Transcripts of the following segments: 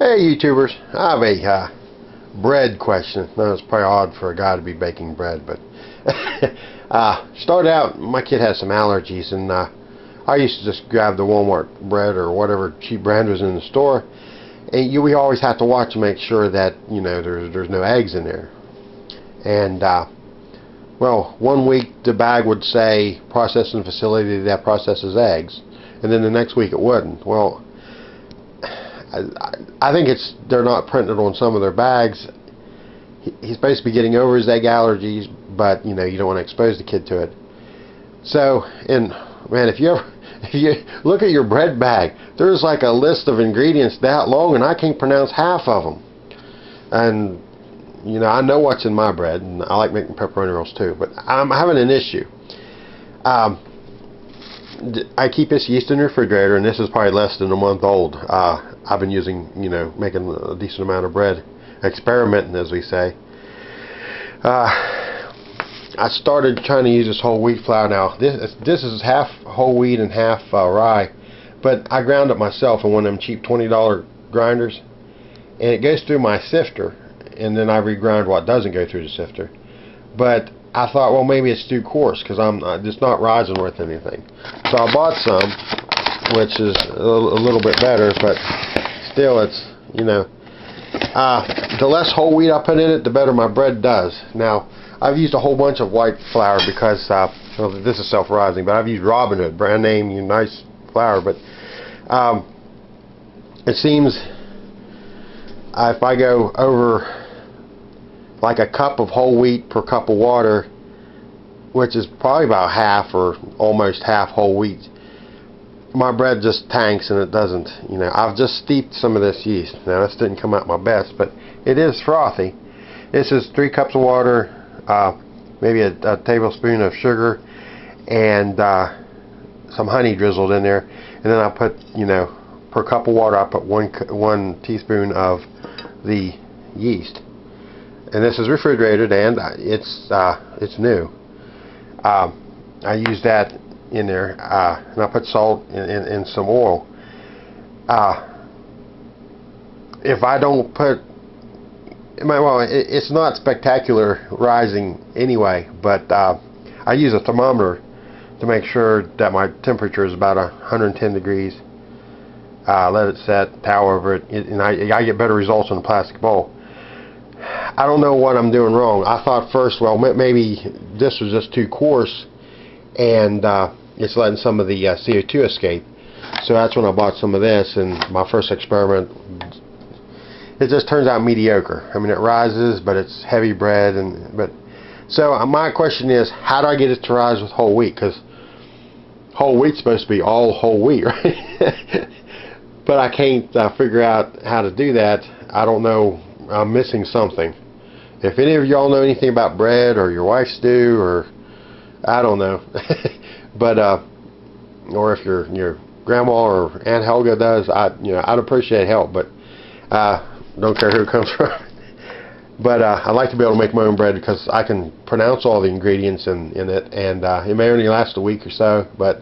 Hey YouTubers, I have a bread question. Now it's probably odd for a guy to be baking bread, but started out, my kid has some allergies, and I used to just grab the Walmart bread or whatever cheap brand was in the store, and we always have to watch and make sure that there's no eggs in there. And well, one week the bag would say processing facility that processes eggs, and then the next week it wouldn't. Well, I think they're not printing it on some of their bags. He's basically getting over his egg allergies, but you don't want to expose the kid to it. So, and man, if you look at your bread bag, there's like a list of ingredients that long, and I can't pronounce half of them. And I know what's in my bread, and I like making pepperoni rolls too, but I'm having an issue. I keep this yeast in the refrigerator, and this is probably less than a month old. I've been using, making a decent amount of bread, experimenting, as we say. I started trying to use this whole wheat flour. Now, this is half whole wheat and half rye, but I ground it myself in one of them cheap $20 grinders, and it goes through my sifter, and then I regrind what doesn't go through the sifter. But I thought, well, maybe it's too coarse because it's not rising worth anything. So I bought some, which is a little bit better, but still, it's the less whole wheat I put in it, the better my bread does. Now, I've used a whole bunch of white flour because well, this is self-rising, but I've used Robin Hood brand name, nice flour. But it seems if I go over like a cup of whole wheat per cup of water, which is probably about half or almost half whole wheat, my bread just tanks and it doesn't. I've just steeped some of this yeast. Now, this didn't come out my best, but it is frothy. This is 3 cups of water, maybe a tablespoon of sugar, and some honey drizzled in there. And then I put, per cup of water, I put one teaspoon of the yeast. And this is refrigerated, and it's new. I use that in there, and I put salt and some oil. If I don't put, well, it's not spectacular rising anyway, but I use a thermometer to make sure that my temperature is about 110 degrees. Let it set, towel over it, and I get better results in a plastic bowl. I don't know what I'm doing wrong. I thought first, well, maybe this was just too coarse, and it's letting some of the CO2 escape. So that's when I bought some of this, and my first experiment, it just turns out mediocre. I mean, it rises, but it's heavy bread, so my question is, how do I get it to rise with whole wheat? Because whole wheat's supposed to be all whole wheat, right? But I can't figure out how to do that. I don't know. I'm missing something. If any of y'all know anything about bread, or your wife's do, or I don't know, but or if your grandma or Aunt Helga does, I'd appreciate help. But don't care who it comes from. But I like to be able to make my own bread because I can pronounce all the ingredients in it, and it may only last a week or so. But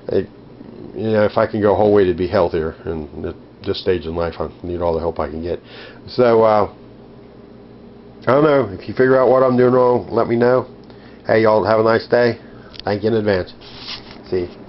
if I can go whole wheat, it'd be healthier. And at this stage in life, I need all the help I can get. So I don't know. If you figure out what I'm doing wrong, let me know. Hey, y'all have a nice day. Thank you in advance. See you.